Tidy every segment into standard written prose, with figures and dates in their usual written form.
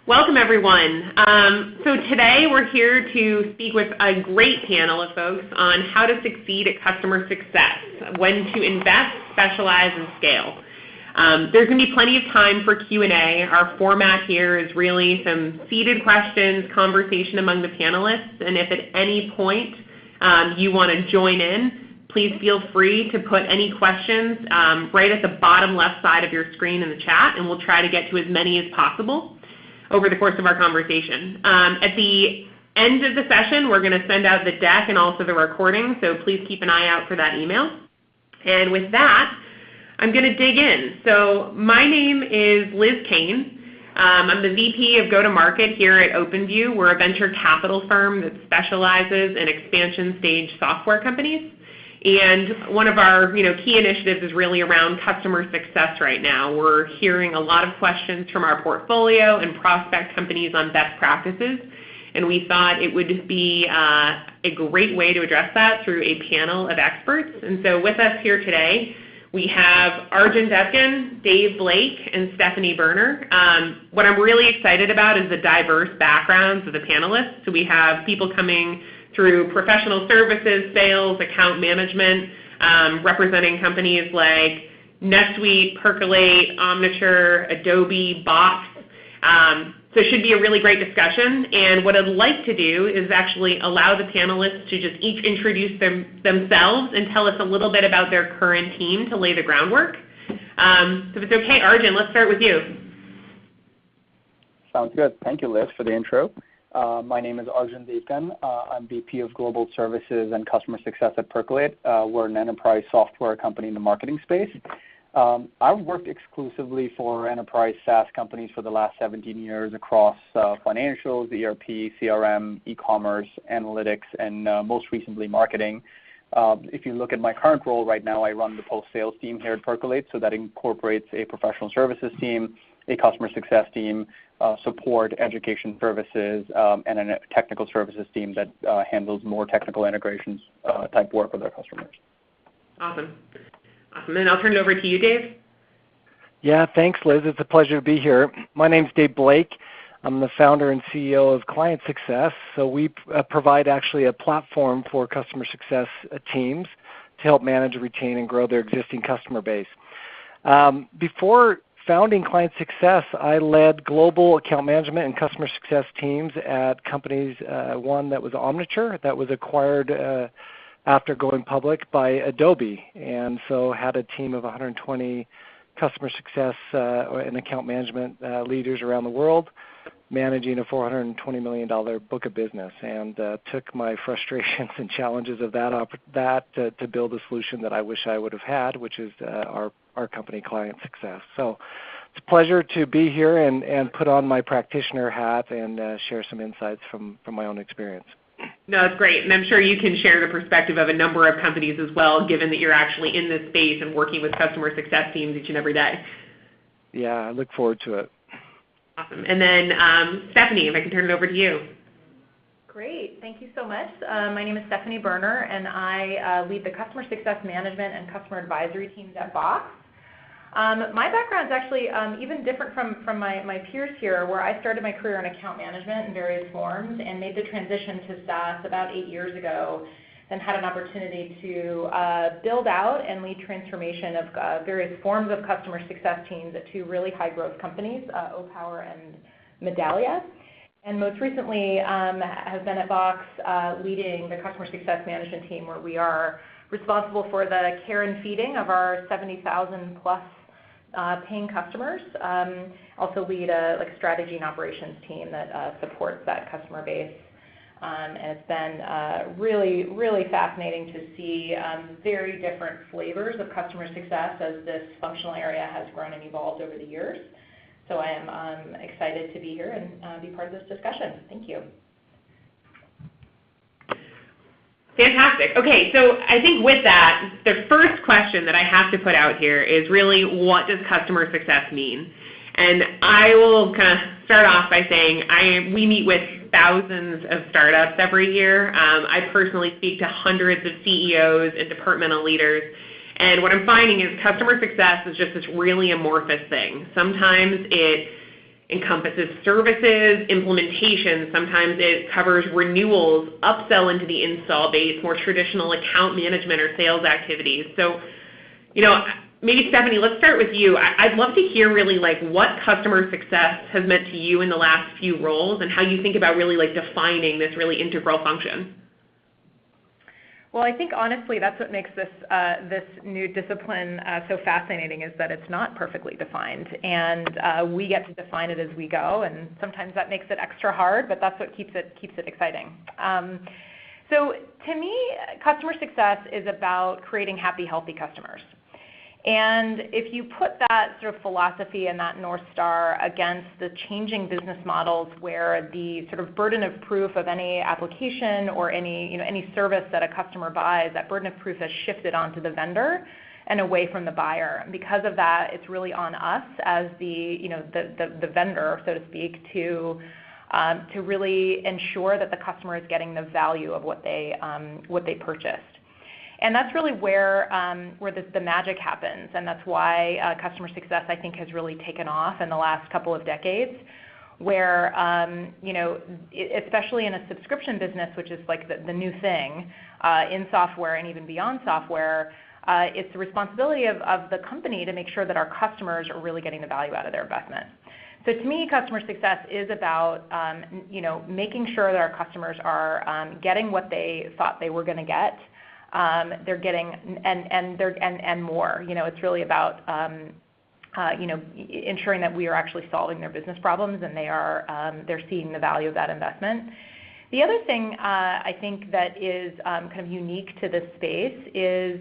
Welcome, everyone. So today we're here to speak with a great panel of folks on how to succeed at customer success, when to invest, specialize, and scale. There's going to be plenty of time for Q&A. Our format here is really some seated questions, conversation among the panelists, and if at any point you want to join in, please feel free to put any questions right at the bottom left side of your screen in the chat, and we'll try to get to as many as possible over the course of our conversation. At the end of the session, we're going to send out the deck and also the recording, so please keep an eye out for that email. And with that, I'm going to dig in. So my name is Liz Kane. I'm the VP of Go-to-Market here at OpenView. We're a venture capital firm that specializes in expansion stage software companies. And one of our key initiatives is really around customer success right now. We're hearing a lot of questions from our portfolio and prospect companies on best practices, and we thought it would be a great way to address that through a panel of experts. And so with us here today, we have Arjuns, Dave Blake, and Stephanie Berner. What I'm really excited about is the diverse backgrounds of the panelists. So we have people coming through professional services, sales, account management, representing companies like NetSuite, Percolate, Omniture, Adobe, Box. So it should be a really great discussion. And what I'd like to do is actually allow the panelists to just each introduce themselves and tell us a little bit about their current team to lay the groundwork. So if it's okay, Arjun, let's start with you. Sounds good. Thank you, Liz, for the intro. My name is Arjuns. I'm VP of Global Services and Customer Success at Percolate. We're an enterprise software company in the marketing space. I've worked exclusively for enterprise SaaS companies for the last 17 years across financials, ERP, CRM, e-commerce, analytics, and most recently marketing. If you look at my current role right now, I run the post-sales team here at Percolate, so that incorporates a professional services team, a customer success team, support, education services, and a technical services team that handles more technical integrations type work with our customers. Awesome. And I'll turn it over to you, Dave. Yeah, thanks, Liz. It's a pleasure to be here. My name's Dave Blake. I'm the founder and CEO of ClientSuccess. So we provide actually a platform for customer success teams to help manage, retain, and grow their existing customer base. Before founding ClientSuccess, I led global account management and customer success teams at companies, one that was Omniture, that was acquired after going public by Adobe, and so had a team of 120 customer success and account management leaders around the world, managing a $420 million book of business, and took my frustrations and challenges of that to build a solution that I wish I would have had, which is our company, ClientSuccess. So it's a pleasure to be here and put on my practitioner hat and share some insights from my own experience. No, that's great. And I'm sure you can share the perspective of a number of companies as well, given that you're actually in this space and working with customer success teams each and every day. Yeah, I look forward to it. Awesome. And then Stephanie, if I can turn it over to you. Great. Thank you so much. My name is Stephanie Berner, and I lead the customer success management and customer advisory teams at Box. My background is actually even different from my peers here, where I started my career in account management in various forms and made the transition to SaaS about 8 years ago, then had an opportunity to build out and lead transformation of various forms of customer success teams at two really high-growth companies, Opower and Medallia. And most recently has been at Box leading the customer success management team, where we are responsible for the care and feeding of our 70,000 plus paying customers. Also lead a strategy and operations team that supports that customer base. And it's been really, really fascinating to see very different flavors of customer success as this functional area has grown and evolved over the years. So I am excited to be here and be part of this discussion. Thank you. Fantastic. Okay, so I think with that, the first question that I have to put out here is really, what does customer success mean? And I will kind of start off by saying we meet with thousands of startups every year. I personally speak to hundreds of CEOs and departmental leaders. And what I'm finding is customer success is just this really amorphous thing. Sometimes it encompasses services, implementation. Sometimes it covers renewals, upsell into the install base, more traditional account management or sales activities. So, maybe Stephanie, let's start with you. I'd love to hear really like what customer success has meant to you in the last few roles and how you think about really like defining this really integral function. Well, I think honestly that's what makes this new discipline so fascinating, is that it's not perfectly defined, and we get to define it as we go, and sometimes that makes it extra hard, but that's what keeps it exciting. So to me, customer success is about creating happy, healthy customers. And if you put that sort of philosophy and that North Star against the changing business models where the sort of burden of proof of any application or any service that a customer buys, that burden of proof has shifted onto the vendor and away from the buyer. And because of that, it's really on us as the vendor, so to speak, to really ensure that the customer is getting the value of what they purchased. And that's really where the magic happens, and that's why customer success, I think, has really taken off in the last couple of decades, where, especially in a subscription business, which is like the new thing in software and even beyond software, it's the responsibility of the company to make sure that our customers are really getting the value out of their investment. So to me, customer success is about, making sure that our customers are getting what they thought they were going to get. They're getting and more. It's really about ensuring that we are actually solving their business problems, and they're seeing the value of that investment. The other thing I think that is kind of unique to this space is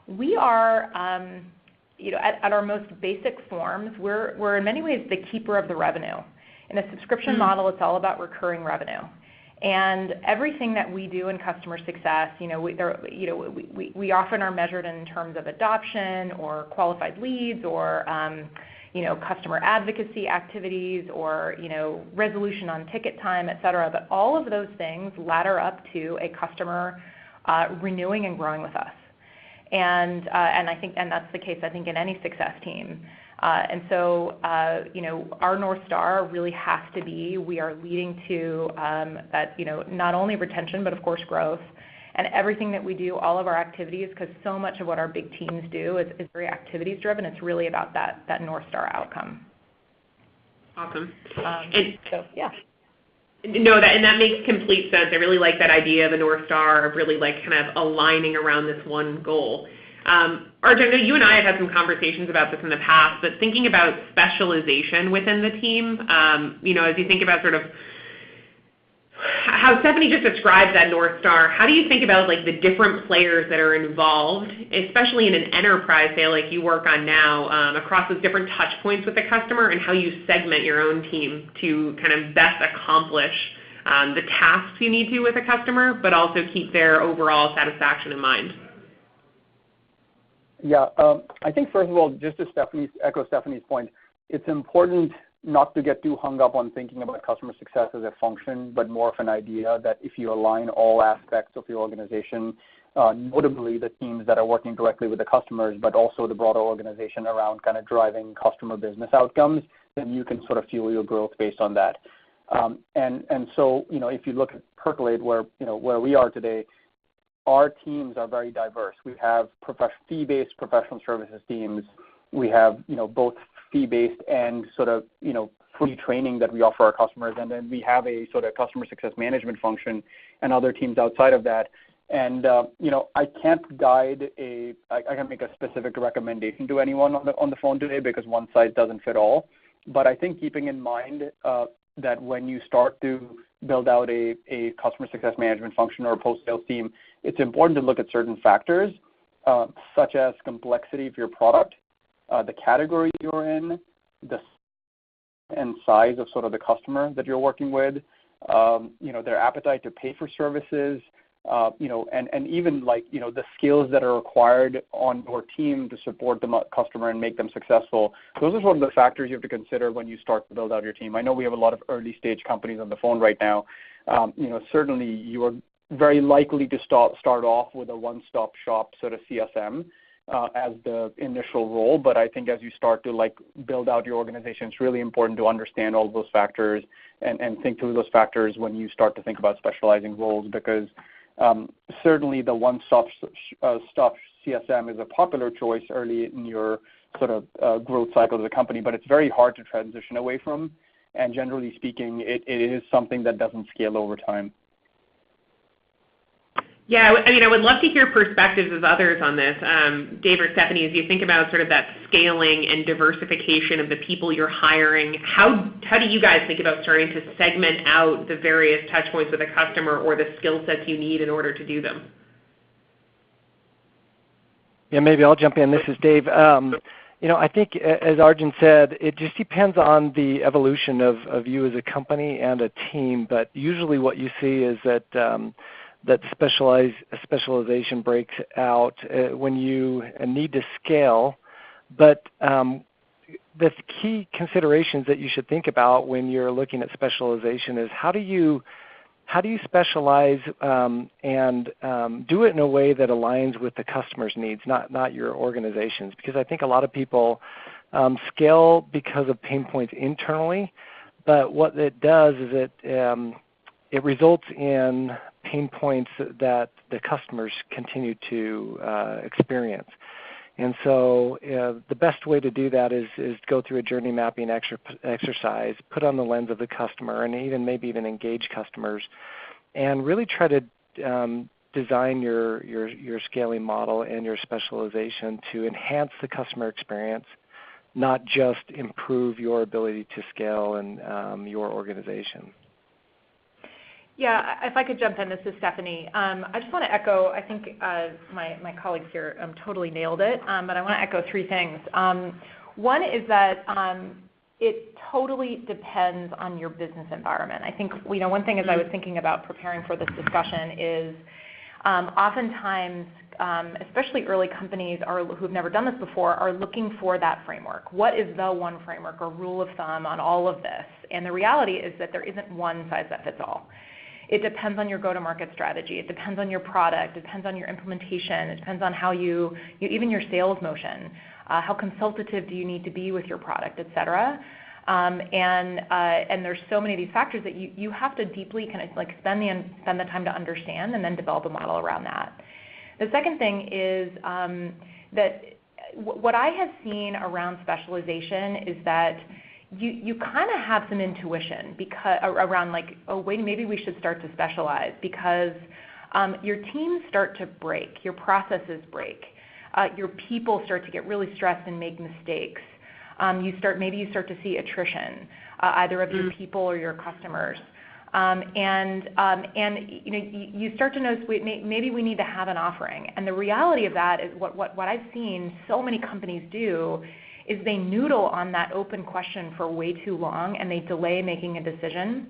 we are, at our most basic forms, we're in many ways the keeper of the revenue. In a subscription model, it's all about recurring revenue. And everything that we do in customer success, we often are measured in terms of adoption or qualified leads or customer advocacy activities or resolution on ticket time, et cetera. But all of those things ladder up to a customer renewing and growing with us. And I think that's the case, I think, in any success team. And so, our North Star really has to be, we are leading to that, not only retention, but of course growth. And everything that we do, all of our activities, because so much of what our big teams do is very activities driven, it's really about that North Star outcome. Awesome. Yeah. No, that makes complete sense. I really like that idea of the North Star, of really like kind of aligning around this one goal. Arjun, I know you and I have had some conversations about this in the past, but thinking about specialization within the team, as you think about sort of how Stephanie just described that North Star, how do you think about like the different players that are involved, especially in an enterprise sale like you work on now, across those different touch points with the customer, and how you segment your own team to kind of best accomplish the tasks you need to with a customer, but also keep their overall satisfaction in mind? Yeah, I think first of all, just to echo Stephanie's point, it's important not to get too hung up on thinking about customer success as a function, but more of an idea that if you align all aspects of your organization, notably the teams that are working directly with the customers, but also the broader organization around kind of driving customer business outcomes, then you can sort of fuel your growth based on that. And so, if you look at Percolate, where we are today, our teams are very diverse. We have fee-based professional services teams. We have, both fee-based and sort of, free training that we offer our customers. And then we have a sort of customer success management function and other teams outside of that. And, I can't I can make a specific recommendation to anyone on the phone today because one size doesn't fit all. But I think keeping in mind that when you start to build out a customer success management function or a post-sales team, it's important to look at certain factors, such as complexity of your product, the category you're in, the and size of sort of the customer that you're working with, their appetite to pay for services, and even like, the skills that are required on your team to support the customer and make them successful. Those are sort of the factors you have to consider when you start to build out your team. I know we have a lot of early stage companies on the phone right now. Certainly you are very likely to start off with a one-stop shop sort of CSM. as the initial role, but I think as you start to build out your organization, it's really important to understand all of those factors and think through those factors when you start to think about specializing roles, because certainly the one-stop CSM is a popular choice early in your sort of growth cycle of the company, but it's very hard to transition away from, and generally speaking, it is something that doesn't scale over time. Yeah, I would love to hear perspectives of others on this. Dave or Stephanie, as you think about sort of that scaling and diversification of the people you're hiring, how do you guys think about starting to segment out the various touch points with a customer or the skill sets you need in order to do them? Yeah, maybe I'll jump in. This is Dave. I think, as Arjun said, it just depends on the evolution of you as a company and a team, but usually what you see is that that specialization breaks out when you need to scale. But the key considerations that you should think about when you're looking at specialization is how do you specialize and do it in a way that aligns with the customer's needs, not your organization's? Because I think a lot of people scale because of pain points internally, but what it does is it results in pain points that the customers continue to experience. And so the best way to do that is go through a journey mapping exercise, put on the lens of the customer, and maybe even engage customers, and really try to design your scaling model and your specialization to enhance the customer experience, not just improve your ability to scale and your organization. Yeah, if I could jump in, this is Stephanie. I just want to echo, I think my colleagues here totally nailed it, but I want to echo three things. One is that it totally depends on your business environment. I think one thing as I was thinking about preparing for this discussion is oftentimes, especially early companies who've never done this before, are looking for that framework. What is the one framework or rule of thumb on all of this? And the reality is that there isn't one size that fits all. It depends on your go-to-market strategy. It depends on your product. It depends on your implementation. It depends on how even your sales motion. How consultative do you need to be with your product, et cetera. And there's so many of these factors that you have to deeply kind of spend the time to understand and then develop a model around that. The second thing is that what I have seen around specialization is that you kind of have some intuition around maybe we should start to specialize because your teams start to break, your processes break, your people start to get really stressed and make mistakes. Maybe you start to see attrition, either of your people or your customers. And you start to notice maybe we need to have an offering. And the reality of that is what I've seen so many companies do is they noodle on that open question for way too long and they delay making a decision.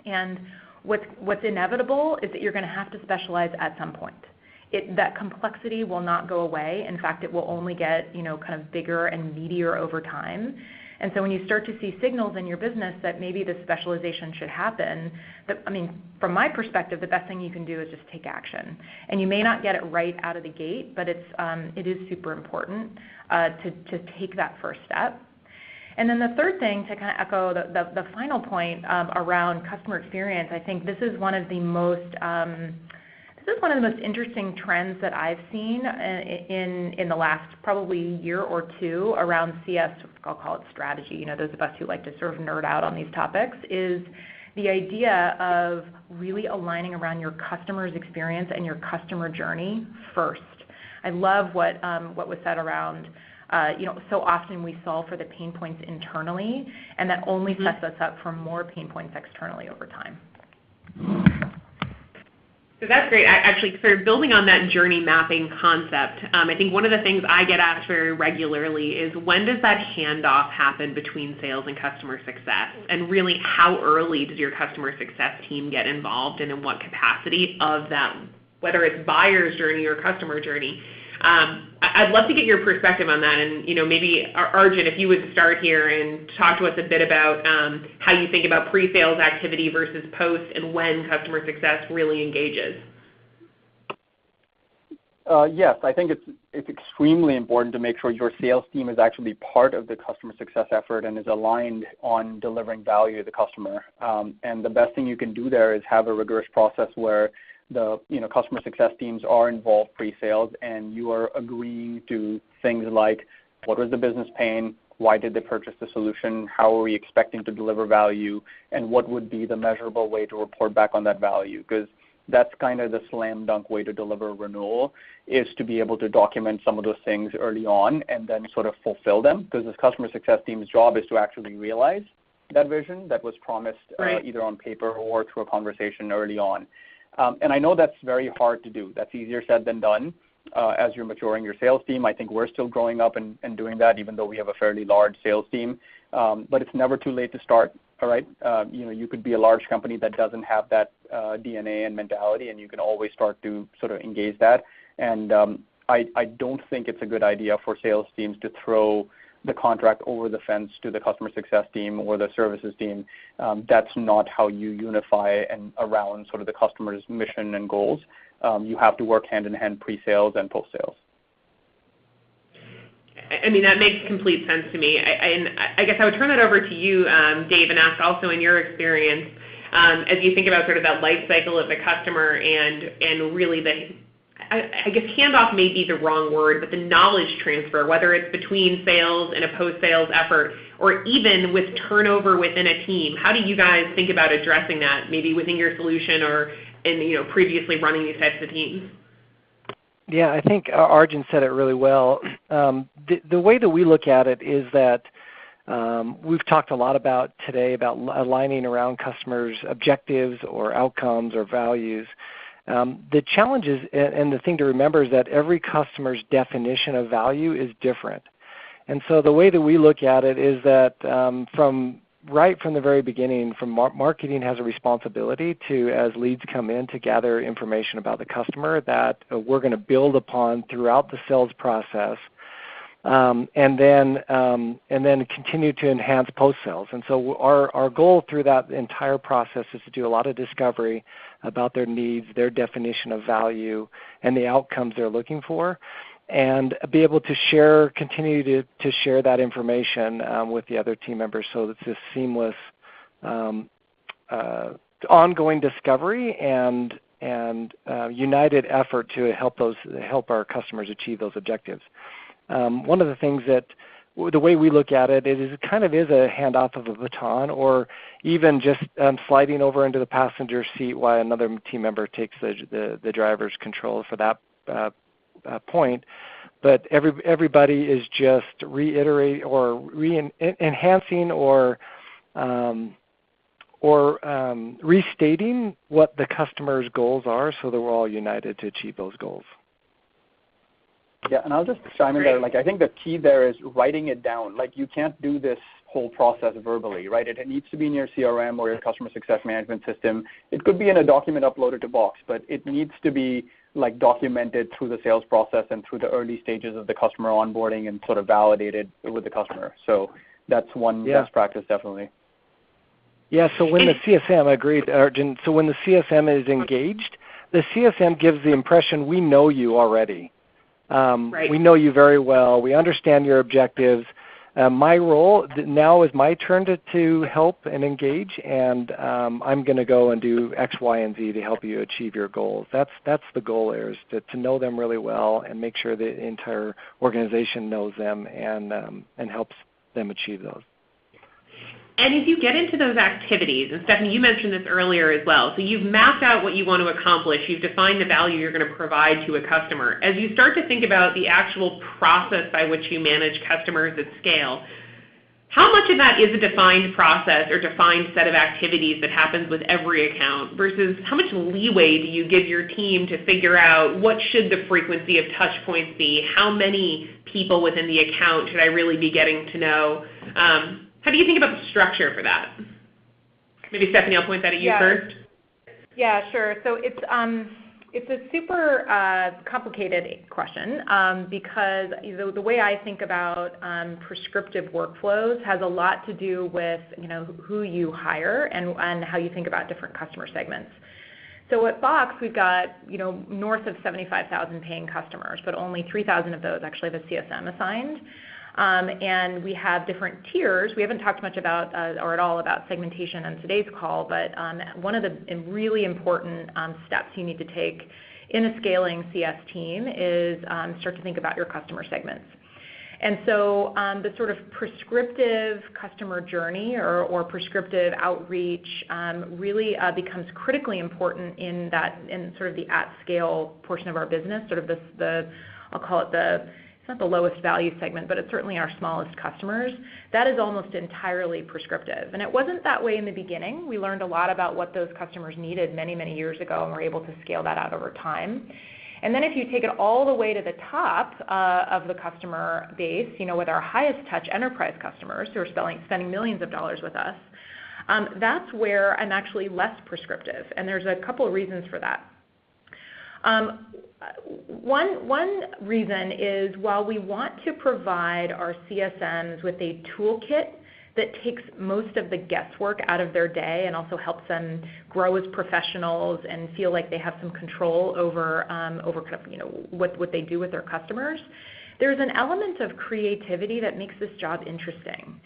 And what's inevitable is that you're going to have to specialize at some point. That complexity will not go away. In fact, it will only get kind of bigger and meatier over time. And so when you start to see signals in your business that maybe this specialization should happen, from my perspective, the best thing you can do is just take action. And you may not get it right out of the gate, but it is super important to take that first step. And then the third thing, to kind of echo the final point around customer experience, I think this is one of the most interesting trends that I've seen in the last probably year or two around CS, I'll call it strategy. Those of us who like to sort of nerd out on these topics, is the idea of really aligning around your customer's experience and your customer journey first. I love what was said around, so often we solve for the pain points internally, and that only sets us up for more pain points externally over time. So that's great. Actually, sort of building on that journey mapping concept, I think one of the things I get asked very regularly is when does that handoff happen between sales and customer success? And really, how early does your customer success team get involved and in what capacity of that, whether it's buyer's journey or customer journey? I'd love to get your perspective on that, and maybe Arjun, if you would start here and talk to us a bit about how you think about pre-sales activity versus post, and when customer success really engages. Yes, I think it's extremely important to make sure your sales team is actually part of the customer success effort and is aligned on delivering value to the customer. And the best thing you can do there is have a rigorous process where the customer success teams are involved pre-sales, and you are agreeing to things like what was the business pain, why did they purchase the solution, how are we expecting to deliver value, and what would be the measurable way to report back on that value. Because that's kind of the slam dunk way to deliver a renewal, is to be able to document some of those things early on and then sort of fulfill them, because this customer success team's job is to actually realize that vision that was promised either on paper or through a conversation early on. And I know that's very hard to do. That's easier said than done as you're maturing your sales team. I think we're still growing up and doing that, even though we have a fairly large sales team. But it's never too late to start. All right, you could be a large company that doesn't have that DNA and mentality, and you can always start to sort of engage that. And I don't think it's a good idea for sales teams to throw the contract over the fence to the customer success team or the services team. That's not how you unify and around sort of the customer's mission and goals. You have to work hand in hand pre-sales and post-sales. I mean, that makes complete sense to me. I guess I would turn that over to you, Dave, and ask also in your experience, as you think about sort of that life cycle of the customer and really I guess handoff may be the wrong word, but the knowledge transfer, whether it's between sales and a post-sales effort, or even with turnover within a team. How do you guys think about addressing that, maybe within your solution or previously running these types of teams? Yeah, I think Arjun said it really well. The way that we look at it is that we've talked a lot about today about aligning around customers' objectives or outcomes or values. The challenge is, and the thing to remember is that every customer's definition of value is different. And so the way that we look at it is that right from the very beginning, marketing has a responsibility to, as leads come in, to gather information about the customer that we're going to build upon throughout the sales process, and then continue to enhance post-sales. And so our goal through that entire process is to do a lot of discovery about their needs, their definition of value, and the outcomes they're looking for, and be able to continue to share that information with the other team members, so it's this seamless ongoing discovery and united effort to help our customers achieve those objectives. One of the things that the way we look at it is it kind of is a handoff of a baton, or even just sliding over into the passenger seat while another team member takes the driver's control for that point. But everybody is just reiterating or enhancing or restating what the customer's goals are, so that we're all united to achieve those goals. Yeah, and I'll just chime in there. I think the key there is writing it down. You can't do this whole process verbally, right? It needs to be in your CRM or your customer success management system. It could be in a document uploaded to Box, but it needs to be documented through the sales process and through the early stages of the customer onboarding and sort of validated with the customer. So that's one best practice, definitely. Yeah, so when the CSM, agreed, Arjun, so when the CSM is engaged, the CSM gives the impression we know you already. Right. We know you very well. We understand your objectives. My role now is my turn to help and engage, and I'm going to go and do X, Y, and Z to help you achieve your goals. That's the goal there, is to know them really well and make sure the entire organization knows them and helps them achieve those. And as you get into those activities, and Stephanie, you mentioned this earlier as well, so you've mapped out what you want to accomplish, you've defined the value you're going to provide to a customer. As you start to think about the actual process by which you manage customers at scale, how much of that is a defined process or defined set of activities that happens with every account versus how much leeway do you give your team to figure out what should the frequency of touch points be? How many people within the account should I really be getting to know? How do you think about the structure for that? Maybe, Stephanie, I'll point that at you first. Yeah, sure. So it's a super complicated question because the way I think about prescriptive workflows has a lot to do with who you hire and how you think about different customer segments. So at Box, we've got north of 75,000 paying customers, but only 3,000 of those actually have a CSM assigned. And we have different tiers. We haven't talked much about or at all about segmentation on today's call, but one of the really important steps you need to take in a scaling CS team is start to think about your customer segments. And so the sort of prescriptive customer journey or prescriptive outreach really becomes critically important in sort of the at-scale portion of our business, sort of I'll call it it's not the lowest value segment, but it's certainly our smallest customers. That is almost entirely prescriptive. And it wasn't that way in the beginning. We learned a lot about what those customers needed many, many years ago, and we're able to scale that out over time. And then if you take it all the way to the top of the customer base, with our highest touch enterprise customers who are spending millions of dollars with us, that's where I'm actually less prescriptive. And there's a couple of reasons for that. One reason is while we want to provide our CSMs with a toolkit that takes most of the guesswork out of their day and also helps them grow as professionals and feel like they have some control over kind of what they do with their customers, there's an element of creativity that makes this job interesting.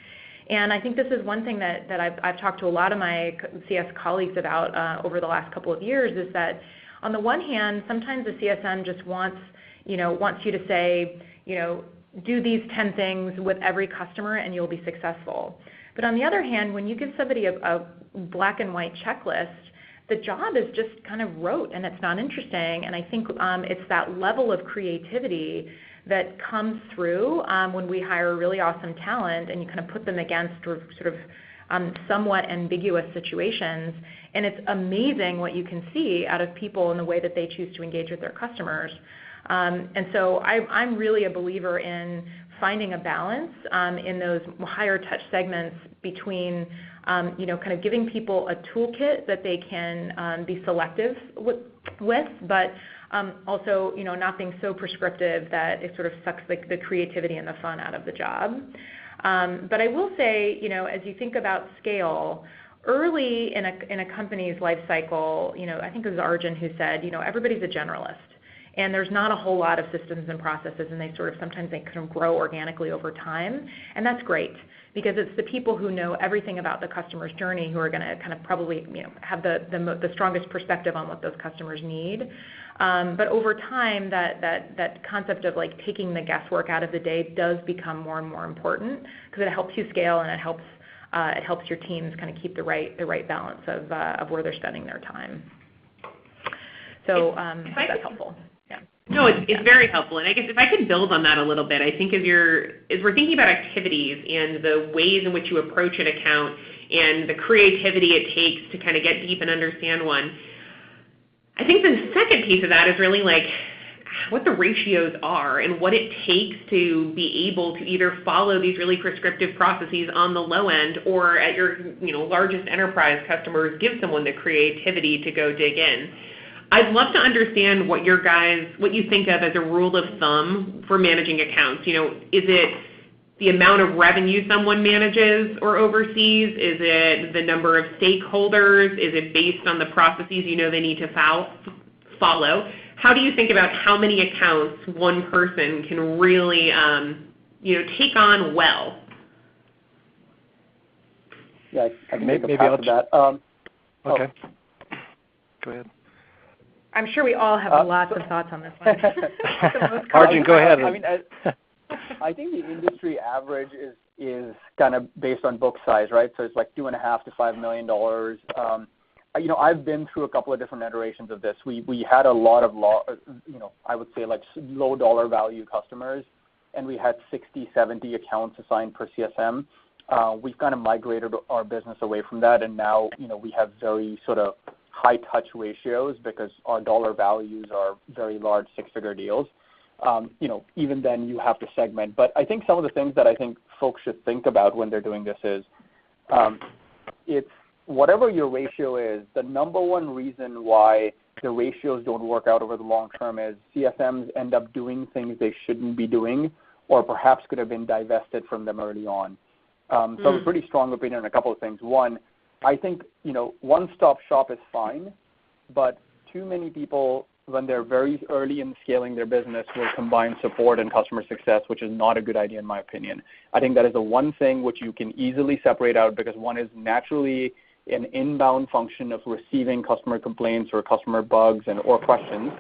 And I think this is one thing that I've talked to a lot of my CS colleagues about over the last couple of years is that on the one hand, sometimes the CSM just wants you to say, do these 10 things with every customer and you'll be successful. But on the other hand, when you give somebody a black and white checklist, the job is just kind of rote and it's not interesting. And I think it's that level of creativity that comes through when we hire really awesome talent and you kind of put them against sort of somewhat ambiguous situations. And it's amazing what you can see out of people in the way that they choose to engage with their customers. And so I'm really a believer in finding a balance in those higher touch segments between kind of giving people a toolkit that they can be selective with, but also not being so prescriptive that it sort of sucks the creativity and the fun out of the job. But I will say, as you think about scale, early in a company's life cycle, I think it was Arjun who said, everybody's a generalist. And there's not a whole lot of systems and processes, and sometimes they kind of grow organically over time. And that's great because it's the people who know everything about the customer's journey who are going to kind of probably have the strongest perspective on what those customers need. But over time, that concept of like taking the guesswork out of the day does become more and more important because it helps you scale and it helps your teams kind of keep the right balance of where they're spending their time. So that's helpful. Yeah. No, it's very helpful. And I guess if I could build on that a little bit, I think as we're thinking about activities and the ways in which you approach an account and the creativity it takes to kind of get deep and understand one, I think the second piece of that is really like what the ratios are and what it takes to be able to either follow these really prescriptive processes on the low end or at your largest enterprise customers give someone the creativity to go dig in. I'd love to understand what you think of as a rule of thumb for managing accounts. Is it the amount of revenue someone manages or oversees? Is it the number of stakeholders? Is it based on the processes they need to follow? How do you think about how many accounts one person can really take on well? Yeah, I can make a pass of that. Okay. Go ahead. I'm sure we all have lots of thoughts on this one. Arjun, go ahead. I think the industry average is kind of based on book size, right? So it's like $2.5 to $5 million. I've been through a couple of different iterations of this. We had a lot of I would say like low dollar value customers, and we had 60, 70 accounts assigned per CSM. We've kind of migrated our business away from that, and now we have very sort of high touch ratios because our dollar values are very large six-figure deals. Even then you have to segment. But I think some of the things that I think folks should think about when they're doing this is it's whatever your ratio is, the number one reason why the ratios don't work out over the long term is CSMs end up doing things they shouldn't be doing or perhaps could have been divested from them early on. So I have a pretty strong opinion on a couple of things. One, I think one-stop shop is fine, but too many people, when they're very early in scaling their business, will combine support and customer success, which is not a good idea in my opinion. I think that is the one thing which you can easily separate out, because one is naturally an inbound function of receiving customer complaints or customer bugs or questions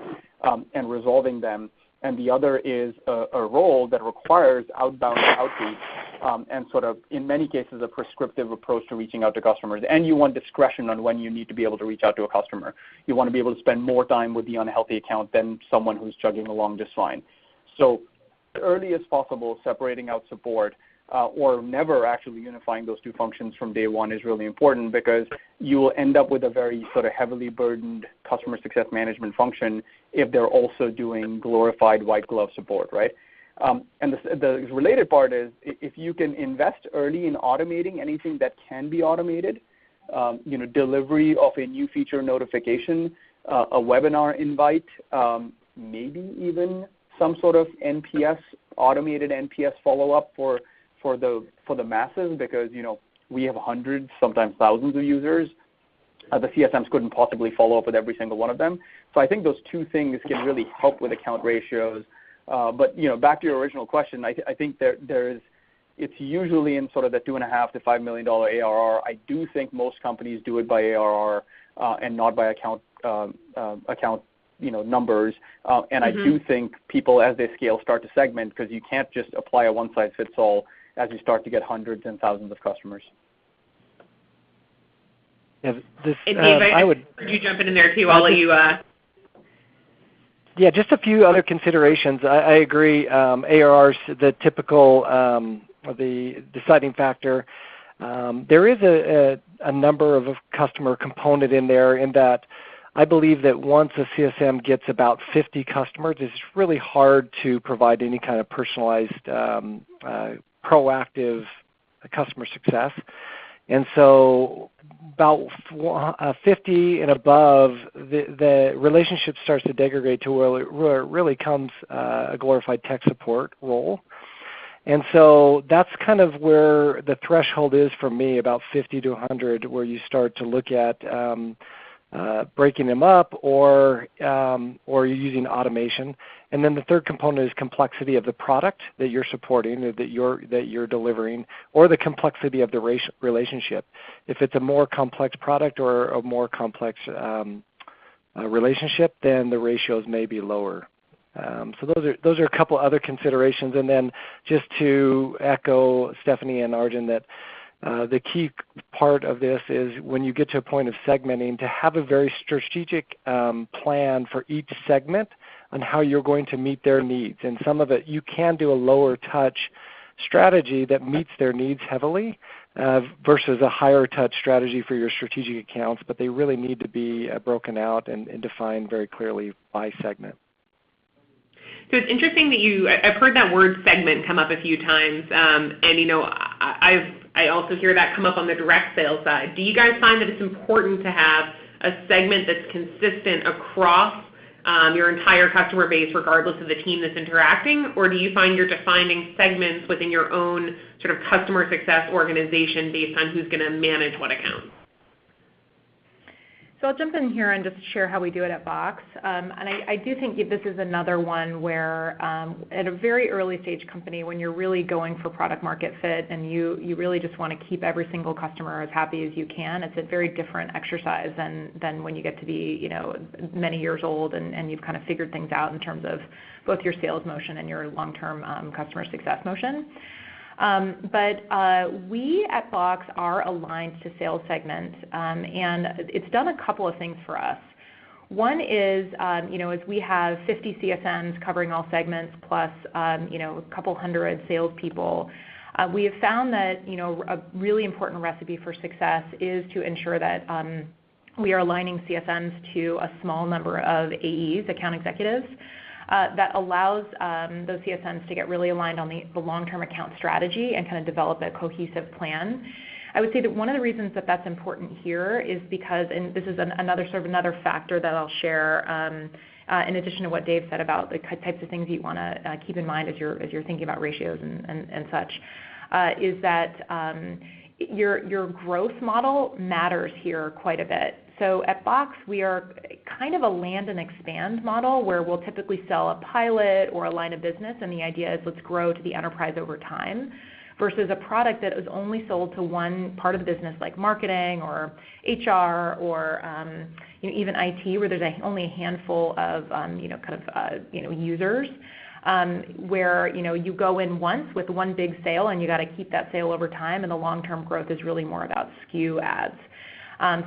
and resolving them. And the other is a role that requires outbound outreach and sort of, in many cases, a prescriptive approach to reaching out to customers. And you want discretion on when you need to be able to reach out to a customer. You want to be able to spend more time with the unhealthy account than someone who's chugging along just fine. So early as possible, separating out support or never actually unifying those two functions from day one is really important, because you will end up with a very sort of heavily burdened customer success management function if they're also doing glorified white glove support, right? And the related part is, if you can invest early in automating anything that can be automated, delivery of a new feature notification, a webinar invite, maybe even some sort of automated NPS follow-up for the masses, because we have hundreds, sometimes thousands of users. The CSMs couldn't possibly follow up with every single one of them. So I think those two things can really help with account ratios. But back to your original question, I think it's usually in sort of the $2.5 to $5 million ARR. I do think most companies do it by ARR and not by account numbers. And I do think people, as they scale, start to segment, because you can't just apply a one-size-fits-all as you start to get hundreds and thousands of customers. Yeah, and Dave, could you jump in there too? I'll let you. Yeah, just a few other considerations. I agree. ARR's the typical, the deciding factor. There is a number of customer component in there, in that I believe that once a CSM gets about 50 customers, it's really hard to provide any kind of personalized, proactive customer success. And so about 50 and above, the relationship starts to degrade to where it really comes a glorified tech support role. And so that's kind of where the threshold is for me, about 50 to 100, where you start to look at breaking them up or you're using automation. And then the third component is complexity of the product that you're supporting, or that you're delivering, or the complexity of the relationship. If it's a more complex product or a more complex relationship, then the ratios may be lower. So those are a couple other considerations. And then just to echo Stephanie and Arjun, that the key part of this is, when you get to a point of segmenting, to have a very strategic plan for each segment on how you're going to meet their needs. And some of it, you can do a lower touch strategy that meets their needs heavily versus a higher touch strategy for your strategic accounts, but they really need to be broken out and defined very clearly by segment. So it's interesting that I've heard that word segment come up a few times, and I also hear that come up on the direct sales side. Do you guys find that it's important to have a segment that's consistent across your entire customer base, regardless of the team that's interacting, or do you find you're defining segments within your own sort of customer success organization based on who's going to manage what account? So I'll jump in here and just share how we do it at Box. And I do think this is another one where at a very early stage company, when you're really going for product market fit and you really just want to keep every single customer as happy as you can, it's a very different exercise than when you get to be many years old and you've kind of figured things out in terms of both your sales motion and your long-term customer success motion. But we at Box are aligned to sales segments, and it's done a couple of things for us. One is, as we have 50 CSMs covering all segments plus, a couple hundred salespeople, we have found that, a really important recipe for success is to ensure that we are aligning CSMs to a small number of AEs, account executives, that allows those CSMs to get really aligned on the long-term account strategy and kind of develop a cohesive plan. I would say that one of the reasons that that's important here is because, and this is another factor that I'll share, in addition to what Dave said about the types of things you want to keep in mind as you're thinking about ratios and such, is that your growth model matters here quite a bit. So at Box, we are kind of a land and expand model where we'll typically sell a pilot or a line of business, and the idea is let's grow to the enterprise over time, versus a product that is only sold to one part of the business like marketing or HR or even IT, where there's only a handful of users, where you go in once with one big sale and you got to keep that sale over time, and the long-term growth is really more about Skew ads.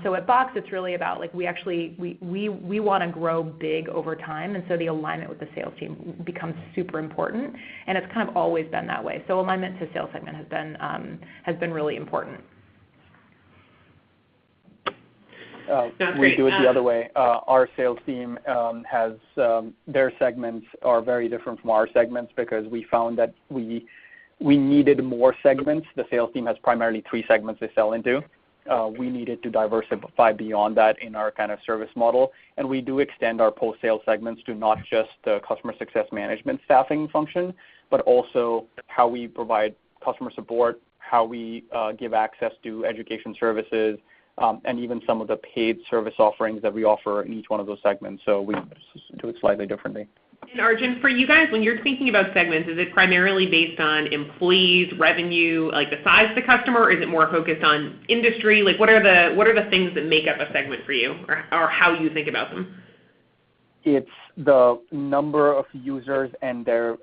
So at Box, it's really about we want to grow big over time, and so the alignment with the sales team becomes super important, and it's kind of always been that way. So alignment to sales segment has been really important. We do it the other way. Our sales team has their segments are very different from our segments because we found that we needed more segments. The sales team has primarily 3 segments they sell into. We needed to diversify beyond that in our kind of service model, and we do extend our post-sale segments to not just the customer success management staffing function, but also how we provide customer support, how we give access to education services, and even some of the paid service offerings that we offer in each one of those segments. So we do it slightly differently. And Arjun, for you guys, when you're thinking about segments, is it primarily based on employees, revenue, like the size of the customer, or is it more focused on industry? Like what are the things that make up a segment for you, or how you think about them? It's the number of users and their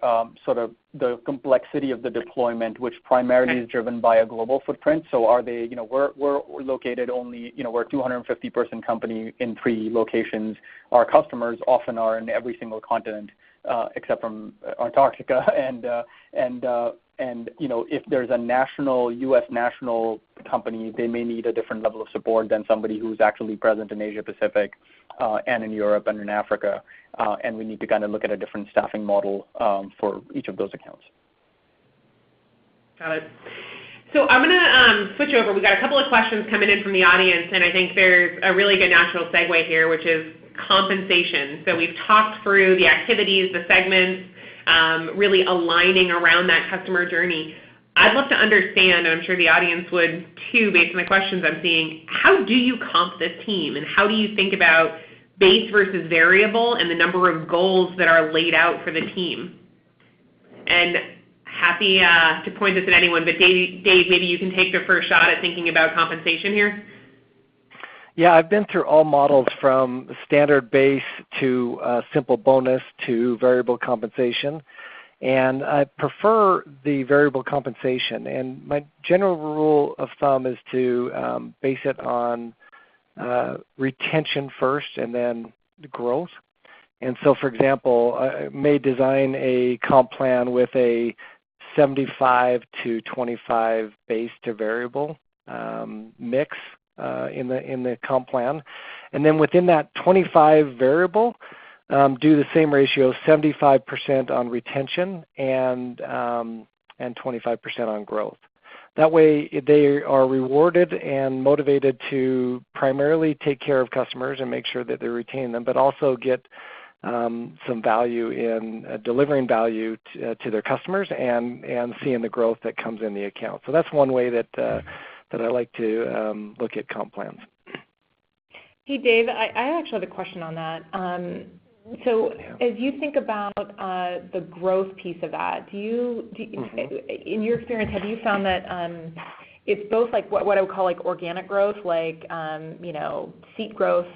sort of the complexity of the deployment, which primarily is driven by a global footprint. So are they, we're located only, we're a 250-person company in 3 locations. Our customers often are in every single continent except from Antarctica. And if there's a U.S. national company, they may need a different level of support than somebody who's actually present in Asia Pacific and in Europe and in Africa. And we need to kind of look at a different staffing model for each of those accounts. Got it. So I'm going to switch over. We've got a couple of questions coming in from the audience, and I think there's a really good natural segue here, which is compensation. So we've talked through the activities, the segments, really aligning around that customer journey. I'd love to understand, and I'm sure the audience would too, based on the questions I'm seeing, how do you comp this team, and how do you think about base versus variable and the number of goals that are laid out for the team? And happy to point this at anyone, but Dave, maybe you can take the first shot at thinking about compensation here. Yeah, I've been through all models from standard base to simple bonus to variable compensation, and I prefer the variable compensation. And my general rule of thumb is to base it on retention first and then growth. And so, for example, I may design a comp plan with a 75 to 25 base to variable mix in the comp plan. And then within that 25 variable, do the same ratio, 75% on retention and 25% on growth. That way they are rewarded and motivated to primarily take care of customers and make sure that they retain them, but also get some value in delivering value to their customers and seeing the growth that comes in the account. So that's one way that I like to look at comp plans. Hey, Dave, I actually have a question on that. So as you think about the growth piece of that, in your experience, have you found that it's both like what I would call like organic growth, like seat growth,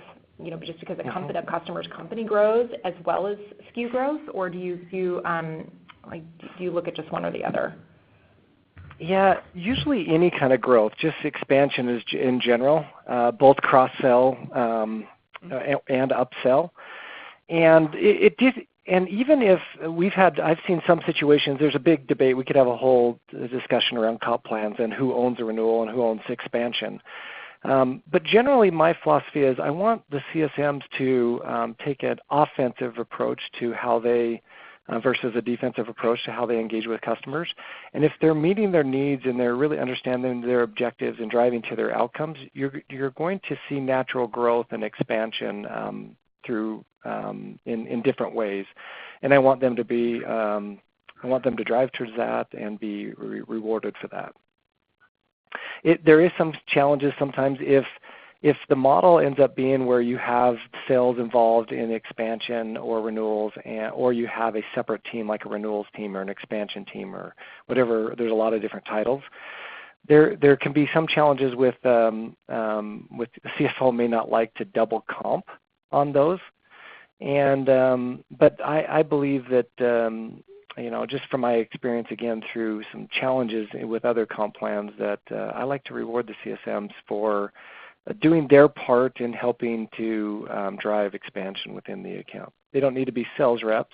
just because the customer's company grows, as well as Skew growth, or do you look at just one or the other? Yeah, usually any kind of growth, just expansion is in general, both cross-sell and upsell. And and even if I've seen some situations, there's a big debate. We could have a whole discussion around comp plans and who owns a renewal and who owns expansion. But generally, my philosophy is I want the CSMs to take an offensive approach to how they versus a defensive approach to how they engage with customers. And if they're meeting their needs and they're really understanding their objectives and driving to their outcomes, you're going to see natural growth and expansion through in different ways. And I want them to drive towards that and be rewarded for that. There is some challenges sometimes if if the model ends up being where you have sales involved in expansion or renewals, or you have a separate team like a renewals team or an expansion team or whatever, there's a lot of different titles. There can be some challenges with the CFO may not like to double comp on those, but I believe that just from my experience again through some challenges with other comp plans, that I like to reward the CSMs for doing their part in helping to drive expansion within the account. They don't need to be sales reps,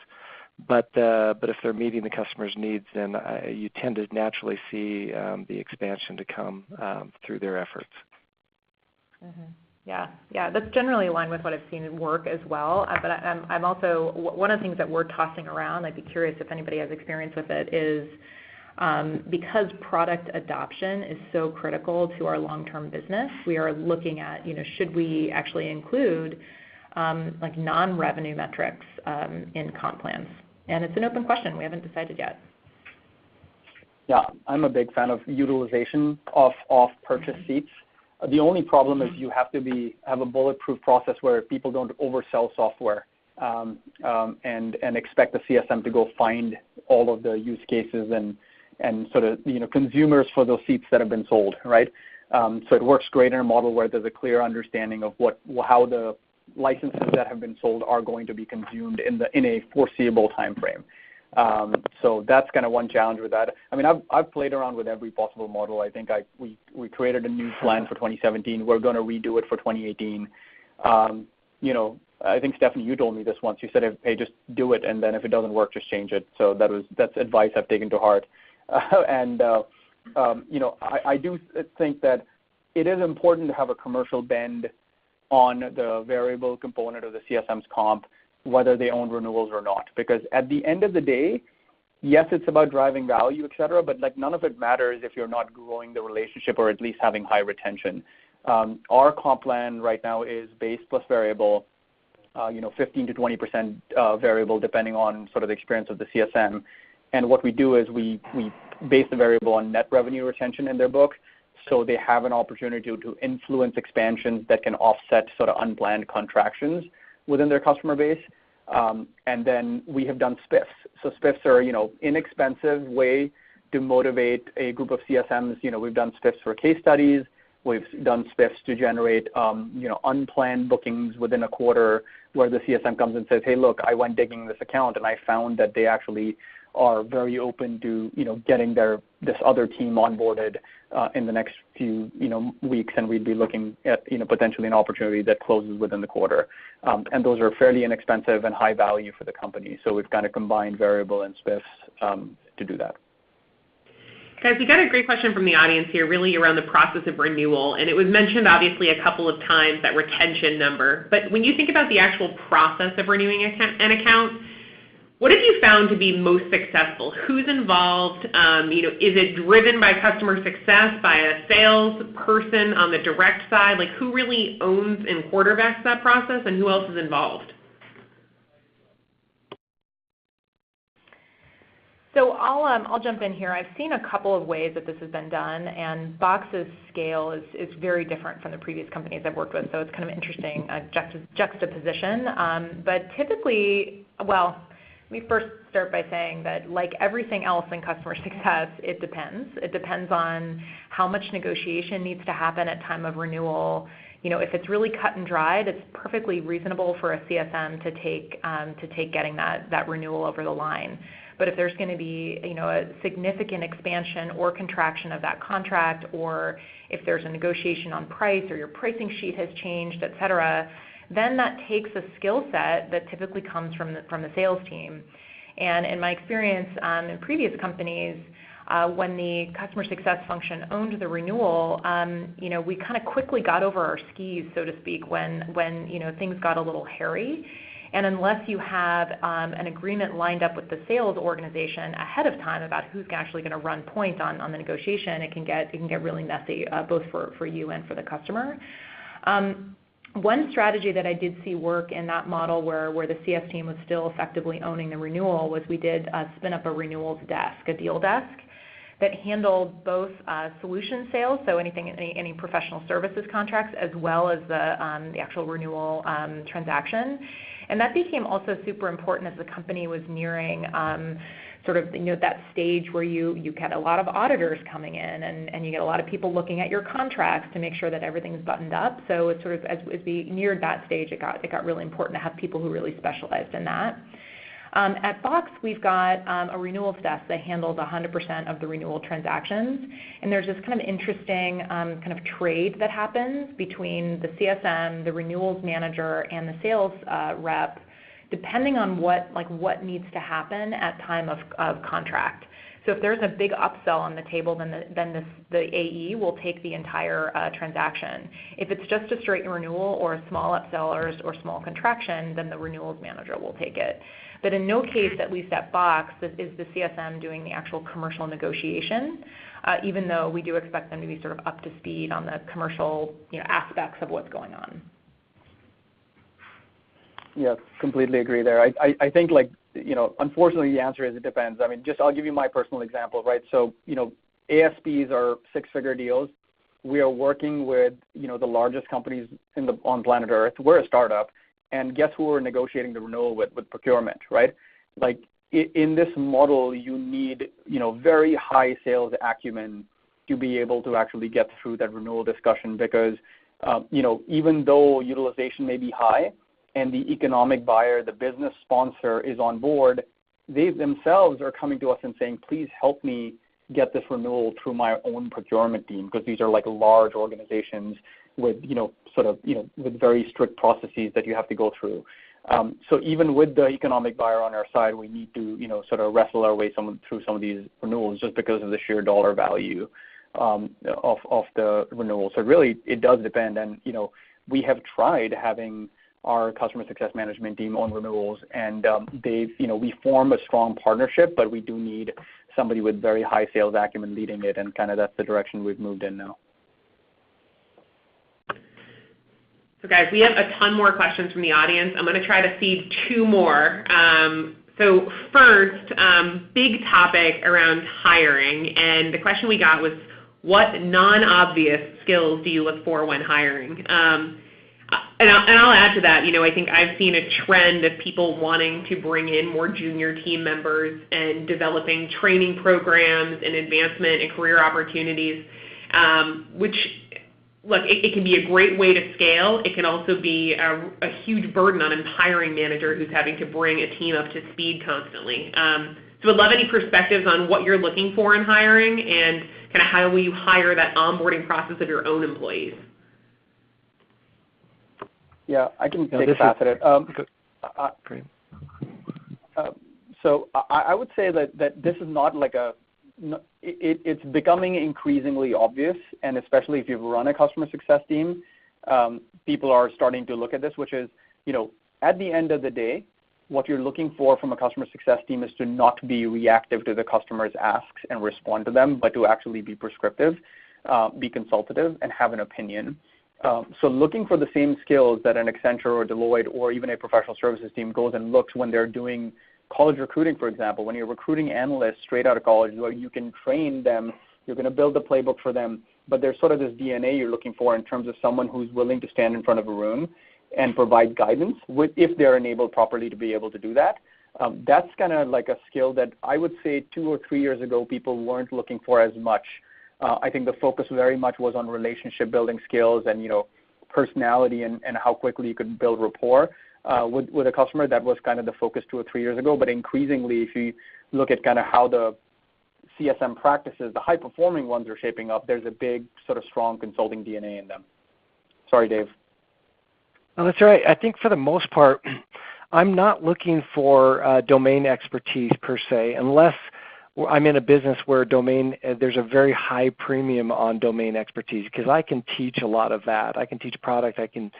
but if they're meeting the customer's needs, then you tend to naturally see the expansion to come through their efforts. Mm-hmm. Yeah, that's generally aligned with what I've seen work as well. But I'm also, one of the things that we're tossing around, I'd be curious if anybody has experience with it, is because product adoption is so critical to our long-term business, we are looking at, should we actually include like non-revenue metrics in comp plans? And it's an open question. We haven't decided yet. Yeah, I'm a big fan of utilization of off-purchase seats. The only problem is you have to have a bulletproof process where people don't oversell software and expect the CSM to go find all of the use cases and sort of consumers for those seats that have been sold, right? So it works great in a model where there's a clear understanding of how the licenses that have been sold are going to be consumed in a foreseeable time frame. So that's kind of one challenge with that. I mean, I've played around with every possible model. I think we created a new plan for 2017. We're going to redo it for 2018. I think, Stephanie, you told me this once. You said, hey, just do it, and then if it doesn't work, just change it. So that's advice I've taken to heart. I do think that it is important to have a commercial bend on the variable component of the CSM's comp, whether they own renewals or not. Because at the end of the day, yes, it's about driving value, et cetera, but none of it matters if you're not growing the relationship or at least having high retention. Our comp plan right now is base plus variable, 15 to 20% variable depending on sort of the experience of the CSM. And what we do is we base the variable on net revenue retention in their book, so they have an opportunity to influence expansions that can offset sort of unplanned contractions within their customer base. And then we have done spiffs. So spiffs are, inexpensive way to motivate a group of CSMs. We've done spiffs for case studies. We've done spiffs to generate, unplanned bookings within a quarter where the CSM comes and says, hey, look, I went digging this account and I found that they actually are very open to, getting this other team onboarded in the next few, weeks, and we'd be looking at, potentially an opportunity that closes within the quarter. And those are fairly inexpensive and high value for the company. So we've kind of combined variable and spiffs to do that. Guys, we got a great question from the audience here, really around the process of renewal, and it was mentioned obviously a couple of times, that retention number. But when you think about the actual process of renewing an account, what have you found to be most successful? Who's involved? Is it driven by customer success, by a sales person on the direct side? Who really owns and quarterbacks that process, and who else is involved? So I'll jump in here. I've seen a couple of ways that this has been done, and Box's scale is very different from the previous companies I've worked with, so it's kind of interesting juxtaposition. But typically, let me first start by saying that like everything else in customer success, it depends. It depends on how much negotiation needs to happen at time of renewal. If it's really cut and dried, it's perfectly reasonable for a CSM to take getting that renewal over the line. But if there's going to be a significant expansion or contraction of that contract, or if there's a negotiation on price or your pricing sheet has changed, et cetera, then that takes a skill set that typically comes from the sales team. And in my experience in previous companies, when the customer success function owned the renewal, we kind of quickly got over our skis, so to speak, when things got a little hairy. And unless you have an agreement lined up with the sales organization ahead of time about who's actually going to run point on the negotiation, it can get really messy, both for you and for the customer. One strategy that I did see work in that model where the CS team was still effectively owning the renewal was we did spin up a renewals desk, a deal desk, that handled both solution sales, so any professional services contracts, as well as the actual renewal transaction. And that became also super important as the company was nearing that stage where you get a lot of auditors coming in, and you get a lot of people looking at your contracts to make sure that everything's buttoned up. So it's as we neared that stage, it got really important to have people who really specialized in that. At Box, we've got a renewals desk that handles 100% of the renewal transactions, and there's this kind of interesting kind of trade that happens between the CSM, the renewals manager, and the sales rep, depending on what needs to happen at time of contract. So if there's a big upsell on the table, then the AE will take the entire transaction. If it's just a straight renewal or a small upsell or small contraction, then the renewals manager will take it. But in no case, at least at Box, is the CSM doing the actual commercial negotiation, even though we do expect them to be sort of up to speed on the commercial aspects of what's going on. Yeah, completely agree there. I think unfortunately the answer is it depends. I mean, I'll give you my personal example, right? So, ASPs are six-figure deals. We are working with, the largest companies on planet Earth. We're a startup, and guess who we're negotiating the renewal with procurement, right? Like in this model, you need, very high sales acumen to be able to actually get through that renewal discussion because, even though utilization may be high, and the economic buyer, the business sponsor is on board, they themselves are coming to us and saying, please help me get this renewal through my own procurement team, because these are like large organizations with, with very strict processes that you have to go through. So even with the economic buyer on our side, we need to, sort of wrestle our way through some of these renewals just because of the sheer dollar value of the renewal. So really, it does depend. And, we have tried having our customer success management team on renewals, and we form a strong partnership, but we do need somebody with very high sales acumen leading it, and kind of that's the direction we've moved in now. So guys, we have a ton more questions from the audience. I'm going to try to feed two more. So first, big topic around hiring, and the question we got was, what non-obvious skills do you look for when hiring? And I'll add to that, I think I've seen a trend of people wanting to bring in more junior team members and developing training programs and advancement and career opportunities, which, look, it can be a great way to scale. It can also be a huge burden on a hiring manager who's having to bring a team up to speed constantly. So I'd love any perspectives on what you're looking for in hiring and kind of how will you hire that onboarding process of your own employees. Yeah, I can take a pass at it. Great. So I would say that this is not like it's becoming increasingly obvious, and especially if you've run a customer success team, people are starting to look at this, which is, at the end of the day, what you're looking for from a customer success team is to not be reactive to the customer's asks and respond to them, but to actually be prescriptive, be consultative, and have an opinion. So looking for the same skills that an Accenture or Deloitte or even a professional services team goes and looks when they're doing college recruiting, for example. When you're recruiting analysts straight out of college, where you can train them, you're going to build a playbook for them, but there's sort of this DNA you're looking for in terms of someone who's willing to stand in front of a room and provide guidance if they're enabled properly to be able to do that. That's kind of like a skill that I would say 2 or 3 years ago people weren't looking for as much. I think the focus very much was on relationship building skills and, personality and how quickly you could build rapport with a customer. That was kind of the focus 2 or 3 years ago. But increasingly, if you look at kind of how the CSM practices, the high-performing ones are shaping up, there's a big sort of strong consulting DNA in them. Sorry, Dave. Oh, that's right. I think for the most part, I'm not looking for domain expertise per se, unless I'm in a business where there's a very high premium on domain expertise, because I can teach a lot of that. I can teach product. I can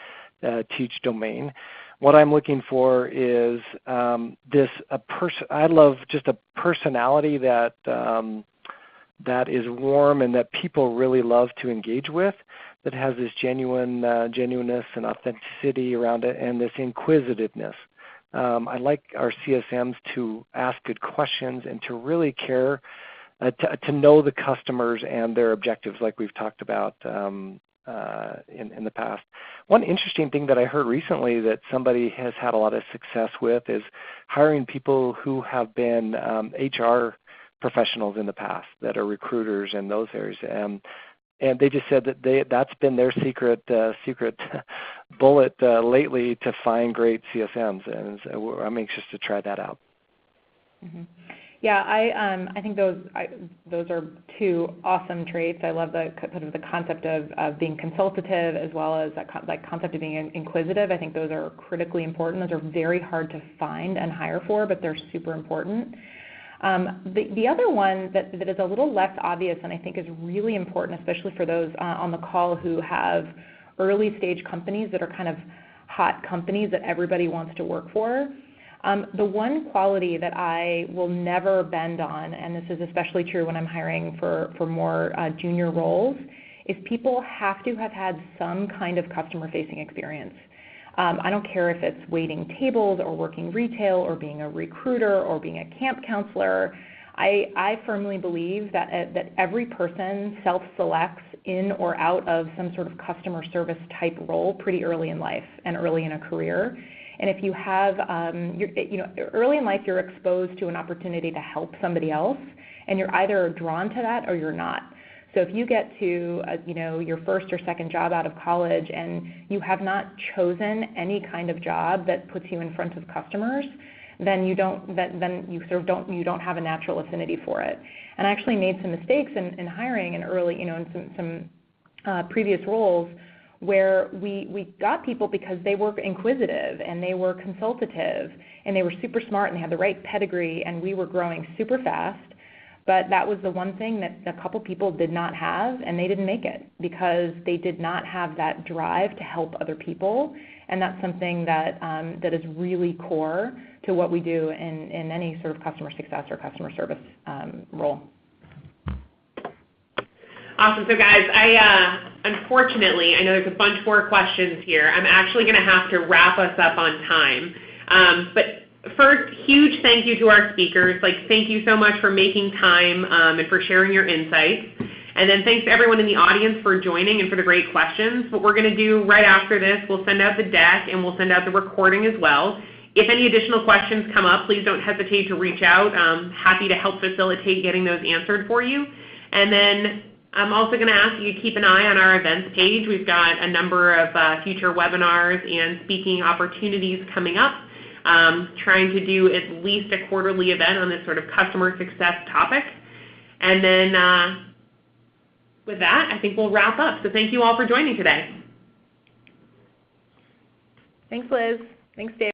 teach domain. What I'm looking for is I love just a personality that is warm and that people really love to engage with, that has this genuineness and authenticity around it, and this inquisitiveness. I like our CSMs to ask good questions and to really care to know the customers and their objectives, like we've talked about in the past. One interesting thing that I heard recently that somebody has had a lot of success with is hiring people who have been HR professionals in the past that are recruiters in those areas. And they just said that that's been their secret bullet lately to find great CSMs, and so I'm anxious to try that out. Mm-hmm. Yeah, I think those are two awesome traits. I love the concept of being consultative, as well as that concept of being inquisitive. I think those are critically important. Those are very hard to find and hire for, but they're super important. The other one that is a little less obvious and I think is really important, especially for those on the call who have early stage companies that are kind of hot companies that everybody wants to work for. The one quality that I will never bend on, and this is especially true when I'm hiring for more junior roles, is people have to have had some kind of customer-facing experience. I don't care if it's waiting tables or working retail or being a recruiter or being a camp counselor. I firmly believe that every person self-selects in or out of some sort of customer service type role pretty early in life and early in a career. And if you have, early in life, you're exposed to an opportunity to help somebody else, and you're either drawn to that or you're not. So if you get to, your first or second job out of college and you have not chosen any kind of job that puts you in front of customers, then you don't have a natural affinity for it. And I actually made some mistakes in hiring in early, in some previous roles, where we got people because they were inquisitive and they were consultative and they were super smart and they had the right pedigree, and we were growing super fast. But that was the one thing that a couple people did not have, and they didn't make it because they did not have that drive to help other people. And that's something that is really core to what we do in any sort of customer success or customer service role. Awesome. So guys, unfortunately, I know there's a bunch more questions here. I'm actually going to have to wrap us up on time. But first, huge thank you to our speakers. Thank you so much for making time and for sharing your insights. And then thanks to everyone in the audience for joining and for the great questions. What we're going to do right after this, we'll send out the deck and we'll send out the recording as well. If any additional questions come up, please don't hesitate to reach out. I'm happy to help facilitate getting those answered for you. And then I'm also going to ask you to keep an eye on our events page. We've got a number of future webinars and speaking opportunities coming up. Trying to do at least a quarterly event on this sort of customer success topic. And then with that, I think we'll wrap up. So thank you all for joining today. Thanks, Liz. Thanks, Dave.